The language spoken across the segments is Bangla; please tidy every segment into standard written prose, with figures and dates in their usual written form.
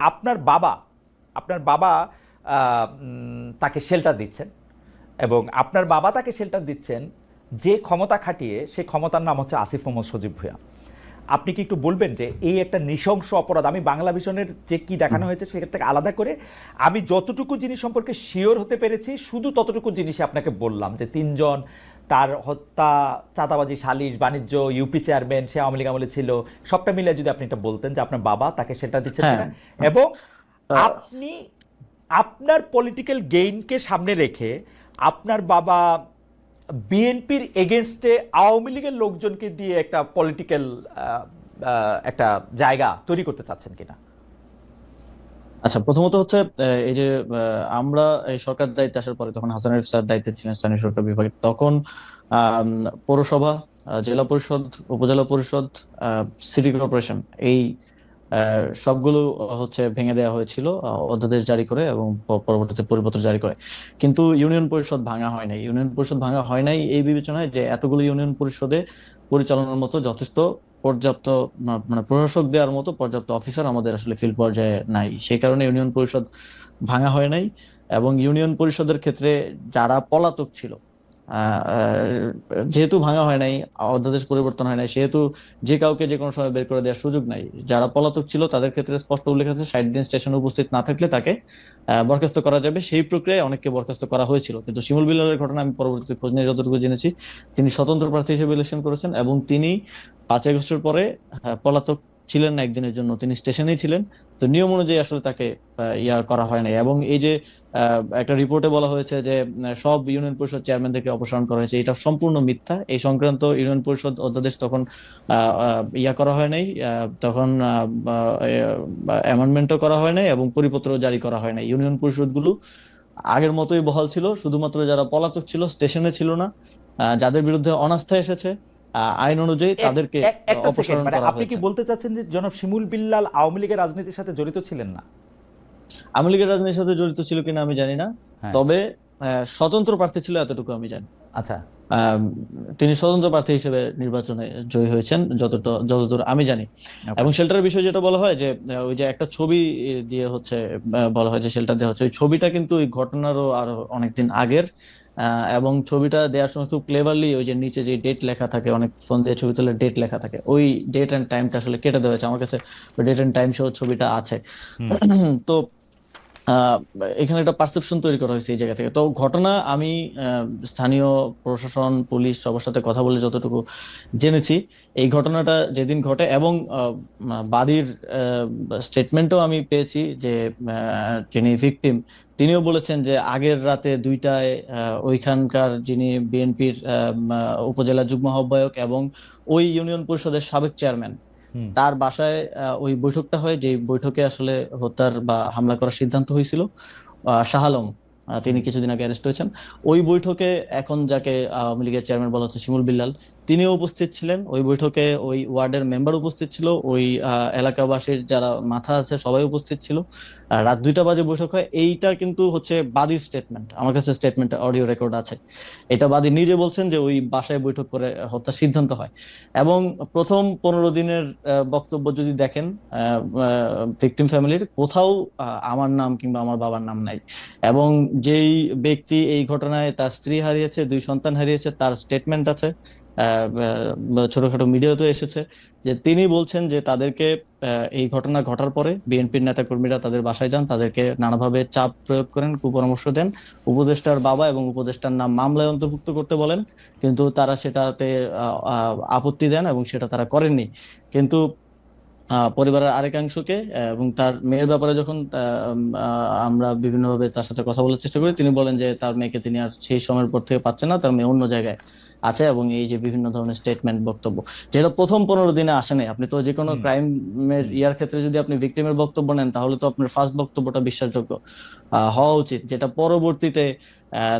আপনার বাবা আপনার বাবা তাকে শেল্টার দিচ্ছেন, এবং আপনার বাবা তাকে শেল্টার দিচ্ছেন যে ক্ষমতা খাটিয়ে, সেই ক্ষমতার নাম হচ্ছে আসিফ মোহাম্মদ সজীব ভূঁইয়া। আপনি কি একটু বলবেন যে এই একটা নৃশংস অপরাধ, আমি বাংলা ভিশনের যে কি দেখানো হয়েছে সেখান থেকে আলাদা করে আমি যতটুকু জিনিস সম্পর্কে শিওর হতে পেরেছি শুধু ততটুকু জিনিসই আপনাকে বললাম, যে তিনজন, তার হত্যা, চাঁদাবাজি, সালিশ, বাণিজ্য, ইউপি চেয়ারম্যান, সে আওয়ামী লীগ আমলে ছিল, সবটা মিলে যদি আপনি এটা বলতেন যে আপনার বাবা তাকে সেটা দিচ্ছেন হ্যাঁ। কিনা, এবং আহ, আপনি আপনার পলিটিক্যাল গেইনকে সামনে রেখে আপনার বাবা বিএনপির এগেনস্টে আওয়ামী লীগের লোকজনকে দিয়ে একটা পলিটিক্যাল একটা জায়গা তৈরি করতে চাচ্ছেন কিনা। আচ্ছা, প্রথমত হচ্ছে এই যে আমরা এই সরকার দায়িত্বে আসার পরে, তখন হাসান আরিফ স্যার দায়িত্বে ছিলেন স্থানীয় সরকার বিভাগে, তখন আম, পৌরসভা, জেলা পরিষদ, উপজেলা পরিষদ, সিটি কর্পোরেশন, এই সবগুলো হচ্ছে ভেঙে দেওয়া হয়েছিল অধ্যাদেশ জারি করে এবং পরবর্তীতে পরিপত্র জারি করে। কিন্তু ইউনিয়ন পরিষদ ভাঙা হয় নাই। ইউনিয়ন পরিষদ ভাঙা হয় নাই এই বিবেচনায় যে এতগুলো ইউনিয়ন পরিষদে পরিচালনার মতো যথেষ্ট পর্যাপ্ত মানে প্রশাসক দেওয়ার মতো পর্যাপ্ত অফিসার আমাদের আসলে ফিল্ড পর্যায়ে নাই, সেই কারণে ইউনিয়ন পরিষদ ভাঙা হয় নাই। এবং ইউনিয়ন পরিষদের ক্ষেত্রে যারা পলাতক ছিল, যেহেতু ভাঙা হয় নাই, অধ্যাদেশ পরিবর্তন হয় নাই, সেহেতু যে কাউকে যে কোনো সময় বের করে দেওয়ার সুযোগ নাই। যারা পলাতক ছিল তাদের ক্ষেত্রে স্পষ্ট উল্লেখ আছে 60 দিন স্টেশনে উপস্থিত না থাকলে তাকে বরখাস্ত করা যাবে। সেই প্রক্রিয়ায় অনেককে বরখাস্ত করা হয়েছিল। কিন্তু শিমুল বিল্লালের ঘটনা আমি পরবর্তীতে খোঁজ নিয়ে যতটুকু জেনেছি, তিনি স্বতন্ত্র প্রার্থী হিসেবে ইলেকশন করেছেন এবং তিনি 5 আগস্টের পরে পলাতক ছিলেন না একদিনের জন্য, তিনি স্টেশনেই ছিলেন। তো নিয়ম অনুযায়ী আসলে তাকে ইয়া করা হয় নাই। এবং এই যে একটা রিপোর্টে বলা হয়েছে যে সব ইউনিয়ন পরিষদ চেয়ারম্যানদেরকে অপসারণ করা হয়েছে, এটা সম্পূর্ণ মিথ্যা। এই সংক্রান্ত ইউনিয়ন পরিষদ অধ্যাদেশ তখন ইয়া করা হয় নাই, তখন অ্যামেন্ডমেন্টও করা হয় নাই এবং পরিপত্র জারি করা হয় নাই। ইউনিয়ন পরিষদগুলো আগের মতোই বহাল ছিল। শুধুমাত্র যারা পলাতক ছিল, স্টেশনে ছিল না, যাদের বিরুদ্ধে অনাস্থা এসেছে, আইন অনুযায়ী তাদেরকে একটা সেকেন্ড, অপসারণ মানে করা আপনি কি হয়েছে। বলতে চাচ্ছেন যে জনাব শিমুল বিল্লাল আওয়ামী লীগের রাজনীতির সাথে জড়িত ছিলেন না? আওয়ামী লীগের রাজনীতির সাথে জড়িত ছিল কিনা আমি জানি না, হ্যাঁ। তবে স্বতন্ত্র প্রার্থী ছিল এতটুকু আমি জানি। আচ্ছা। আম, তিনি স্বতন্ত্র প্রার্থী হিসেবে নির্বাচনে জয়ী হয়েছেন যতদূর আমি জানি। ওকে। এবং শেল্টারের বিষয়ে যেটা বলা হয় যে ওই যে একটা ছবি দিয়ে হচ্ছে বলা হয় যে শেল্টার দেওয়া হচ্ছে, ওই ছবিটা কিন্তু ওই ঘটনারও আরো অনেকদিন আগের। এবং ছবিটা দেওয়ার সময় খুব ক্লেভারলি ওই যে নিচে যে ডেট লেখা থাকে, অনেক ফোন দিয়ে ছবি তুলে ডেট লেখা থাকে, ওই ডেট এন্ড টাইমটা আসলে কেটে দেওয়া হয়েছে। আমার কাছে ডেট এন্ড টাইম সহ ছবিটা আছে। হুম। তো আহ এখানে একটা পারসেপশন তৈরি করা হয়েছে এই জায়গা থেকে। তো ঘটনা আমি স্থানীয় প্রশাসন, পুলিশ সবার সাথে কথা বলে যতটুকু জেনেছি, এই ঘটনাটা যেদিন ঘটে এবং বাদীর স্টেটমেন্টও আমি পেয়েছি যে যিনি ভিকটিম তিনিও বলেছেন যে আগের রাতে 2টায় ওইখানকার যিনি বিএনপির উপজেলা যুগ্ম আহ্বায়ক এবং ওই ইউনিয়ন পরিষদের সাবেক চেয়ারম্যান, হুম। তার বাসায় ওই বৈঠকটা হয়, যে বৈঠকে আসলে হত্যার বা হামলা করার সিদ্ধান্ত হয়েছিল। শাহ আলম, তিনি হুম। কিছুদিন আগে অ্যারেস্ট হয়েছেন। ওই বৈঠকে এখন যাকে আওয়ামী লীগের চেয়ারম্যান বলা হচ্ছে শিমুল বিল্লাল, তিনিও উপস্থিত ছিলেন ওই বৈঠকে। ওই ওয়ার্ডের মেম্বার উপস্থিত ছিল, ওই এলাকাবাসীর যারা মাথা আছে সবাই উপস্থিত ছিল। রাত 2টা বাজে বৈঠক হয়। এইটা কিন্তু হচ্ছে বাদীর স্টেটমেন্ট, আমার কাছে স্টেটমেন্ট অডিও রেকর্ড আছে। এটা বাদী নিজে বলছেন যে ওই বাসায় বৈঠক করে হত্যার সিদ্ধান্ত হয়। এবং প্রথম 15 দিনের বক্তব্য যদি দেখেন, ভিকটিম ফ্যামিলির কোথাও আমার নাম কিংবা আমার বাবার নাম নাই। এবং যেই ব্যক্তি এই ঘটনায় তার স্ত্রী হারিয়েছে, 2 সন্তান হারিয়েছে, তার স্টেটমেন্ট আছে, ছোটখাটো মিডিয়াতে এসেছে, যে তিনি বলছেন যে তাদেরকে এই ঘটনা ঘটার পরে বিএনপির নেতাকর্মীরা তাদের বাসায় যান, তাদেরকে নানাভাবে চাপ প্রয়োগ করেন, কুপরামর্শ দেন, উপদেষ্টার বাবা এবং উপদেষ্টার নাম মামলায় অন্তর্ভুক্ত করতে বলেন, কিন্তু তারা সেটাতে আপত্তি দেন এবং সেটা তারা করেননি। কিন্তু পরিবারের আরেকাংশকে এবং তার মেয়ের ব্যাপারে যখন আমরা বিভিন্নভাবে তার সাথে কথা বলার চেষ্টা করি, তিনি বলেন যে তার মেয়েকে তিনি আর সেই সময়ের পর থেকে পাচ্ছেন না, তার মেয়ে অন্য জায়গায় আছে। এবং এই যে বিভিন্ন ধরনের স্টেটমেন্ট, বক্তব্য, যেটা প্রথম 15 দিনে আসে নাই। আপনি তো যে কোনো হুম। ক্রাইমের হুম। ইয়ার ক্ষেত্রে যদি আপনি ভিকটিমের বক্তব্য নেন, তাহলে তো আপনার ফার্স্ট বক্তব্যটা বিশ্বাসযোগ্য হওয়া উচিত, যেটা পরবর্তীতে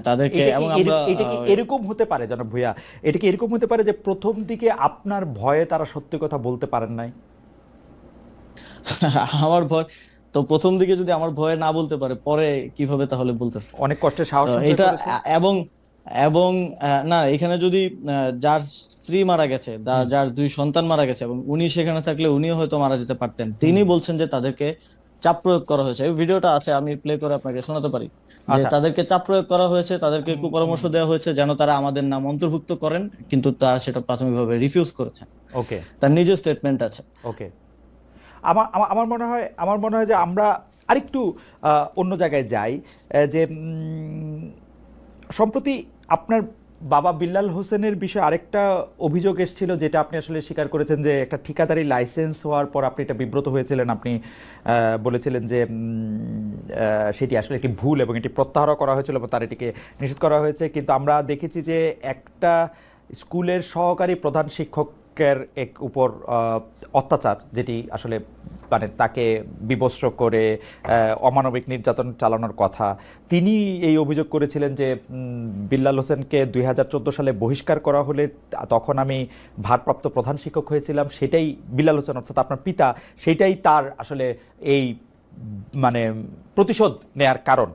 তাদেরকে এবং আমরা এটা কি এরকম হতে পারে জনাব ভূঁইয়া, এটা কি এরকম হতে পারে যে প্রথম দিকে আপনার ভয়ে তারা সত্যি কথা বলতে পারেন নাই? আমার ভয়, তো প্রথম দিকে যদি আমার ভয়ে না বলতে পারে, পরে কিভাবে তাহলে বলতেছে? অনেক কষ্টে তো সাহস সঞ্চয় এটা করেছে। এবং এবং না, এখানে যদি যার স্ত্রী মারা গেছে, যার 2 সন্তান মারা গেছে এবং উনি সেখানে থাকলে উনিও হয়তো মারা যেতে পারতেন, হুম। তিনি বলছেন যে তাদেরকে চাপ প্রয়োগ করা হয়েছে। এই ভিডিওটা আছে, আমি প্লে করে আপনাকে শোনাতে পারি, যে আচ্ছা। তাদেরকে চাপ প্রয়োগ করা হয়েছে, তাদেরকে কুপরামর্শ দেওয়া হয়েছে যেন তারা আমাদের নাম অন্তর্ভুক্ত করেন, কিন্তু তারা সেটা প্রাথমিকভাবে রিফিউজ করেছেন। ওকে। তার নিজের স্টেটমেন্ট আছে। ওকে। আমার মনে হয় যে আমরা আরেকটু অন্য জায়গায় যাই। যে সম্প্রতি আপনার বাবা বিল্লাল হোসেনের বিষয়ে আরেকটা অভিযোগ এসেছিল, যেটা আপনি আসলে স্বীকার করেছেন, যে একটা ঠিকাদারি লাইসেন্স হওয়ার পর আপনি এটা বিব্রত হয়েছিলেন। আপনি বলেছিলেন যে সেটি আসলে একটি ভুল এবং এটি প্রত্যাহার করা হয়েছিল এবং তার এটিকে নিষেধ করা হয়েছে। কিন্তু আমরা দেখেছি যে একটা স্কুলের সহকারী প্রধান শিক্ষকের উপর অত্যাচার, যেটি আসলে মানে তাকে বিবস্ত্র করে অমানবিক নির্যাতন চালানোর কথা, তিনি এই অভিযোগ করেছিলেন যে বিল্লাল হোসেনকে 2014 সালে বহিষ্কার করা হলে তখন আমি ভারপ্রাপ্ত প্রধান শিক্ষক হয়েছিলাম, সেটাই বিল্লাল হোসেন অর্থাৎ আপনার পিতা, সেটাই তার আসলে এই মানে প্রতিশোধ নেয়ার কারণ।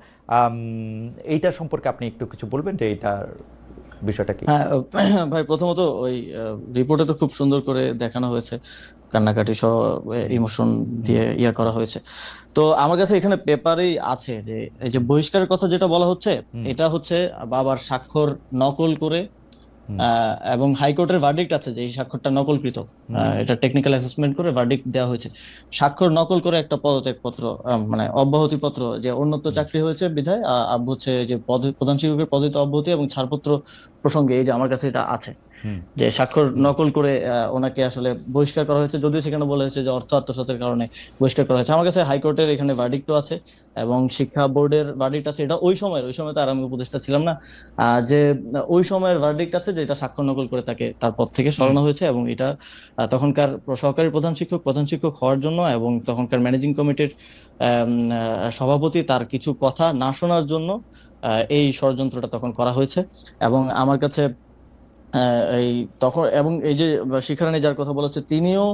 এইটা সম্পর্কে আপনি একটু কিছু বলবেন যে এইটার বিষয়টা কি? হ্যাঁ ভাই, প্রথমত ওই রিপোর্টে তো খুব সুন্দর করে দেখানো হয়েছে, কান্নাকাটি সহ ইমোশন দিয়ে ইয়া করা হয়েছে। তো আমার কাছে এখানে পেপারেই আছে যে এই যে বহিষ্কারের কথা যেটা বলা হচ্ছে, এটা হচ্ছে বাবার স্বাক্ষর নকল করে, এবং হাইকোর্টের ভার্ডিক্ট আছে যে এই স্বাক্ষরটা নকলকৃত। এটা টেকনিক্যাল অ্যাসেসমেন্ট করে ভার্ডিক্ট দেওয়া হয়েছে। স্বাক্ষর নকল করে একটা পদত্যাগ পত্র, মানে অব্যাহতি পত্র, যে উন্নত চাকরি হয়েছে বিধায় আব্বু হচ্ছে যে প্রধান শিক্ষকের পদে অব্যাহতি এবং ছাড়পত্র প্রসঙ্গে, এই যে আমার কাছে এটা আছে, যে স্বাক্ষর নকল করে ওনাকে আসলে বহিষ্কার করা হয়েছে, যদিও সেখানে বলা হয়েছে যে অর্থ আত্মসাতের কারণে বহিষ্কার করা হয়েছে। আমার কাছে হাইকোর্টের এখানে ভার্ডিক্টও আছে এবং শিক্ষা বোর্ডের ভার্ডিক্ট আছে। এটা ওই সময় তো আর আমি উপদেষ্টা ছিলাম না, যে ওই সময়ের ভার্ডিক্ট আছে যে এটা স্বাক্ষর নকল করে তাকে তার পদ থেকে সরানো হয়েছে। এবং এটা তখনকার সহকারী প্রধান শিক্ষক হওয়ার জন্য এবং তখনকার ম্যানেজিং কমিটির সভাপতি তার কিছু কথা না শোনার জন্য এই ষড়যন্ত্রটা তখন করা হয়েছে। এবং আমার কাছে এই তখন, এবং এই যে শিক্ষারানী যার কথা বলা হচ্ছে, তিনিও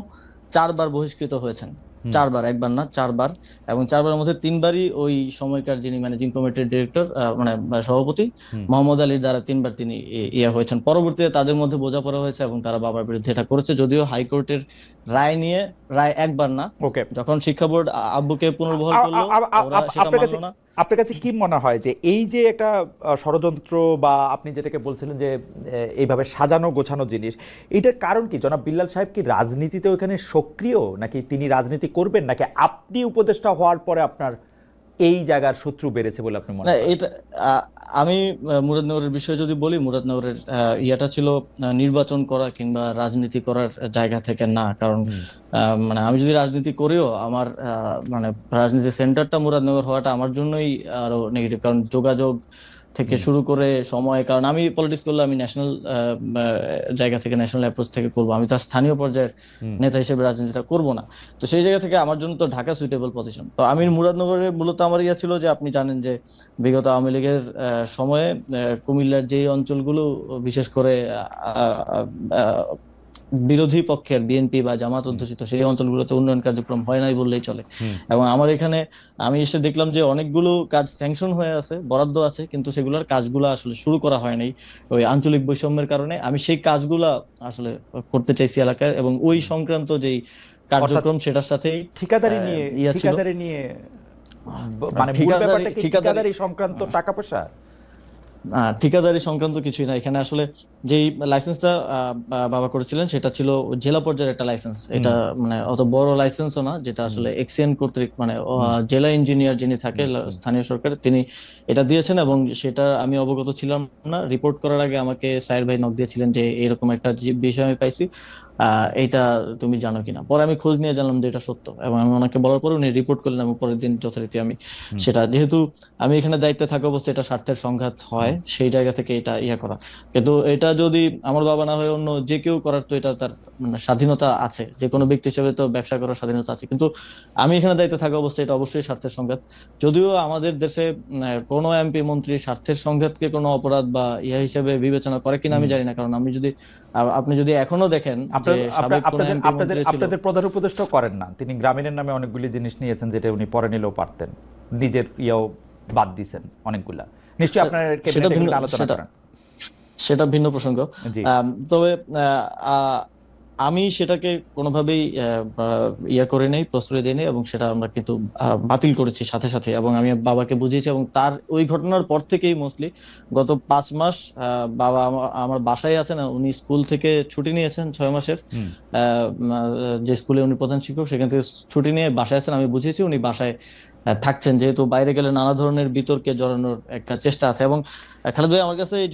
4 বার বহিষ্কৃত হয়েছেন। 4 বার, একবার না 4 বার। এবং 4 বারের মধ্যে 3বারই ওই সময়কার যিনি ম্যানেজিং কমিটির ডিরেক্টর, মানে সভাপতি মোহাম্মদ আলীর দ্বারা 3বার তিনি ইয়া হয়েছেন। পরবর্তীতে তাদের মধ্যে বোঝাপড়া হয়েছে এবং তারা বাবার বিরুদ্ধে এটা করেছে, যদিও হাইকোর্টের রায় একবার না, ওকে। যখন শিক্ষা বোর্ড আব্বুকে পুনর্বহাল করলো ওরা সেটা মানলো না। আপনার কাছে কি মনে হয় যে এই যে একটা ষড়যন্ত্র বা আপনি যেটাকে বলছিলেন যে এইভাবে সাজানো গোছানো জিনিস, এইটার কারণ কি? জনাব বিল্লাল সাহেব কি রাজনীতিতে ওখানে সক্রিয়, নাকি তিনি রাজনীতি করবেন, নাকি আপনি উপদেষ্টা হওয়ার পরে আপনার এই জায়গার শত্রু বেড়েছে বলে আপনি মনে না, করেন? এটা আমি মুরাদনগরের বিষয়ে যদি বলি, মুরাদনগরের ইয়াটা ছিল নির্বাচন করা কিংবা রাজনীতি করার জায়গা থেকে না। কারণ মানে আমি যদি রাজনীতি করিও, আমার মানে রাজনীতি সেন্টারটা মুরাদনগর হওয়াটা আমার জন্যই আরো নেগেটিভ। কারণ যোগাযোগ থেকে শুরু করে সময়, কারণ আমি পলিটিক্স করলে আমি ন্যাশনাল জায়গা থেকে, ন্যাশনাল অ্যাপ্রোচ থেকে করবো, আমি তার স্থানীয় পর্যায়ের নেতা হিসেবে রাজনীতিটা করব না। তো সেই জায়গা থেকে আমার জন্য তো ঢাকা সুইটেবল পজিশন। তো আমি মুরাদনগরে মূলত আমার ইয়া ছিল যে, আপনি জানেন যে বিগত আওয়ামী লীগের সময়ে কুমিল্লার যেই অঞ্চলগুলো বিশেষ করে বিরোধী পক্ষের বিএনপি বা জামাত অধ্যুষিত, সেই অঞ্চলগুলোতে উন্নয়ন কার্যক্রম হয় নাই বললেই চলে। এবং আমার এখানে আমি এসে দেখলাম যে অনেকগুলো কাজ স্যাংশন হয়ে আছে, বরাদ্দ আছে, কিন্তু সেগুলোর কাজগুলো আসলে শুরু করা হয় নাই ওই আঞ্চলিক বৈষম্যের কারণে। আমি সেই কাজগুলা আসলে করতে চাইছি এলাকায়, এবং ওই সংক্রান্ত যেই কার্যক্রম সেটার সাথেই ঠিকাদারি নিয়ে মানে মূল ব্যাপারটা কি ঠিকাদারি সংক্রান্ত টাকা পয়সা? ঠিকাদারি সংক্রান্ত কিছুই না এখানে। আসলে যেই লাইসেন্সটা বাবা করেছিলেন সেটা ছিল জেলা পর্যায়ের একটা লাইসেন্স। এটা মানে অত বড় লাইসেন্সও না, যেটা আসলে এক্সিএন কর্তৃক, মানে জেলা ইঞ্জিনিয়ার যিনি থাকে স্থানীয় সরকারের, তিনি এটা দিয়েছেন। এবং সেটা আমি অবগত ছিলাম না। রিপোর্ট করার আগে আমাকে সাইর ভাই নক দিয়েছিলেন যে এরকম একটা বিষয় আমি পাইছি, এইটা তুমি জানো কিনা। পরে আমি খোঁজ নিয়ে জানলাম যে এটা সত্য, এবং আমি ওনাকে বলার পরে উনি রিপোর্ট করলেন, এবং পরের দিন যথারীতি আমি সেটা, যেহেতু আমি এখানে দায়িত্বে থাকা অবস্থায় এটা স্বার্থের সংঘাত হয়, সেই জায়গা থেকে এটা ইয়া করা। কিন্তু এটা যদি আমার বাবা না হয় অন্য যে কেউ করার, তো এটা তার মানে স্বাধীনতা আছে, যে কোনো ব্যক্তি হিসেবে তো ব্যবসা করার স্বাধীনতা আছে। কিন্তু আমি এখানে দায়িত্বে থাকা অবস্থায় এটা অবশ্যই স্বার্থের সংঘাত। যদিও আমাদের দেশে কোনো এমপি মন্ত্রী স্বার্থের সংঘাতকে কোনো অপরাধ বা ইয়া হিসেবে বিবেচনা করে কিনা আমি জানি না। কারণ আপনি যদি এখনো দেখেন, আপনাদের প্রধান উপদেষ্টা করেন না, তিনি গ্রামীণের নামে অনেকগুলি জিনিস নিয়েছেন যেটা উনি পরে নিলেও পারতেন, নিজের ইয়াও বাদ দিয়েছেন অনেকগুলা। নিশ্চয়ই আপনার সেটা ভিন্ন প্রসঙ্গ। তবে আমি সেটাকে কোনোভাবেই ইয়ে করে নেই, প্রশ্রয় দিই নেই, এবং সেটা আমরা কিন্তু বাতিল করেছি সাথে সাথে, এবং আমি বাবাকে বুঝিয়েছি। এবং তার ওই ঘটনার পর থেকেই মোস্টলি গত 5 মাস বাবা আমার বাসায় আছেন। উনি স্কুল থেকে ছুটি নিয়েছেন 6 মাসের, হুম। যে স্কুলে উনি প্রধান শিক্ষক সেখান থেকে ছুটি নিয়ে বাসায় আছেন। আমি বুঝিয়েছি উনি বাসায় থাকছেন, যেহেতু বাইরে গেলে নানা ধরনের বিতর্কে জড়ানোর একটা চেষ্টা আছে। এবং খালেদ ভাই, আমার কাছে এই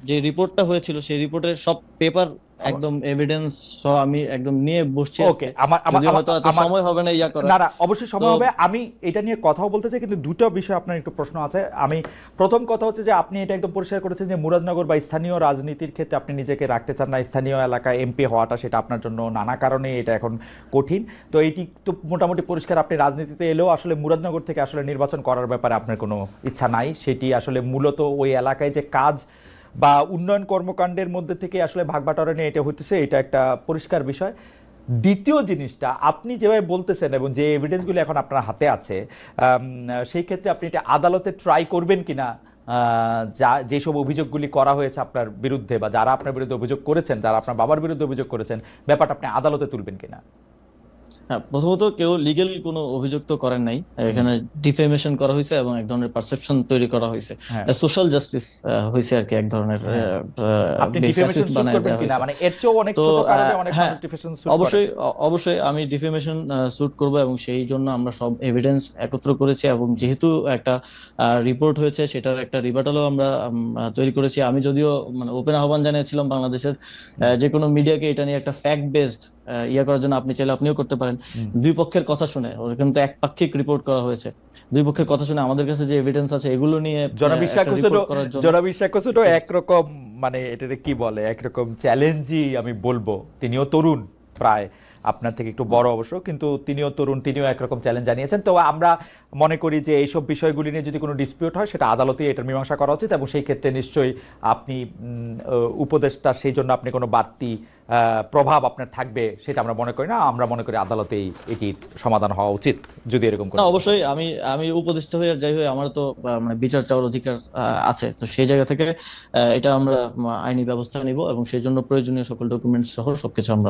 যে রিপোর্টটা হয়েছিল সেই রিপোর্টের সব পেপার একদম এভিডেন্স সহ আমি একদম নিয়ে বসছি ওকে, আজকে, আমার আমার যদিও আমার হয়তো এত আমার- সময় হবে না ইয়া করার। না না, অবশ্যই তো সময় হবে। আমি এটা নিয়ে কথাও বলতে চাই, কিন্তু দুটো বিষয় আপনার একটু প্রশ্ন আছে। আমি প্রথম কথা হচ্ছে যে আপনি এটা একদম পরিষ্কার করেছেন যে মুরাদনগর বা স্থানীয় রাজনীতির ক্ষেত্রে আপনি নিজেকে রাখতে চান না, স্থানীয় এলাকায় এমপি হওয়াটা সেটা আপনার জন্য নানা কারণে এটা এখন কঠিন। তো এইটি তো মোটামুটি পরিষ্কার, আপনি রাজনীতিতে এলেও আসলে মুরাদনগর থেকে আসলে নির্বাচন করার ব্যাপারে আপনার কোনো ইচ্ছা নাই। সেটি আসলে মূলত ওই এলাকায় যে কাজ বা উন্নয়ন কর্মকাণ্ডের মধ্যে থেকে আসলে ভাগবাটোয়ারা নিয়ে এটা হইতেছে, এটা একটা পরিষ্কার বিষয়। দ্বিতীয় জিনিসটা, আপনি যেভাবে বলতেছেন এবং যে এভিডেন্সগুলো এখন আপনার হাতে আছে, সেই ক্ষেত্রে আপনি এটা আদালতে ট্রাই করবেন কিনা, যা যেসব অভিযোগগুলি করা হয়েছে আপনার বিরুদ্ধে বা যারা আপনার বিরুদ্ধে অভিযোগ করেছেন, যারা আপনার বাবার বিরুদ্ধে অভিযোগ করেছেন, ব্যাপারটা আপনি আদালতে তুলবেন কিনা? হ্যাঁ, প্রথমত কেউ লিগেল কোনো অভিযোগ তো করেন নাই। এখানে ডিফেমেশন করা হয়েছে এবং এক ধরনের পারসেপশন তৈরি করা হয়েছে, হ্যাঁ, সোশ্যাল জাস্টিস হয়েছে আর কি, এক ধরনের হ্যাঁ। আপনি ডিফেমেশন ফ্যাসিস্ট স্যুট বানায় করবেন দেওয়া কিনা, হয়েছে। মানে এর চেয়েও অনেক তো ছোট কারণে অনেক হ্যাঁ, মানুষ ডিফেমেশন স্যুট করে। অবশ্যই অবশ্যই আমি ডিফেমেশন স্যুট করব, এবং সেই জন্য আমরা সব এভিডেন্স একত্র করেছি। এবং যেহেতু একটা রিপোর্ট হয়েছে, সেটার একটা রিবাটালও আমরা তৈরি করেছি। আমি যদিও মানে ওপেন আহ্বান জানিয়েছিলাম বাংলাদেশের যে কোনো মিডিয়াকে এটা নিয়ে একটা ফ্যাক্ট বেসড ইয়ে করার জন্য। আপনি চাইলে আপনিও করতে পারেন। দুই পক্ষের কথা শুনে, ওর কিন্তু একপাক্ষিক রিপোর্ট করা হয়েছে, দুই পক্ষের কথা শুনে আমাদের কাছে যে এভিডেন্স আছে এগুলো নিয়ে জনাব ইশাক একটা হোসেনও রিপোর্ট করার জন্য। জনাব ইশাক হোসেনও একরকম, মানে এটাকে কি বলে, একরকম চ্যালেঞ্জই আমি বলবো। তিনিও তরুণ, প্রায় আপনার থেকে একটু বড় অবশ্য, কিন্তু তিনিও তরুণ, তিনিও একরকম চ্যালেঞ্জ জানিয়েছেন। তো আমরা মনে করি যে এইসব বিষয়গুলি নিয়ে যদি কোনো ডিসপিউট হয়, সেটা আদালতেই এটার মীমাংসা করা উচিত। এবং সেই ক্ষেত্রে নিশ্চয়ই আপনি উপদেষ্টা, সেই জন্য আপনি কোনো বাড়তি প্রভাব আপনার থাকবে সেটা আমরা মনে করি না। আমরা মনে করি আদালতেই এটির সমাধান হওয়া উচিত, যদি এরকম না, কোনো। অবশ্যই আমি আমি উপদেষ্টা হয়ে আর যাই হয়ে আমার তো মানে বিচার চাওয়ার অধিকার আছে। তো সেই জায়গা থেকে এটা আমরা আইনি ব্যবস্থা নিব, এবং সেই জন্য প্রয়োজনীয় সকল ডকুমেন্টস সহ সবকিছু আমরা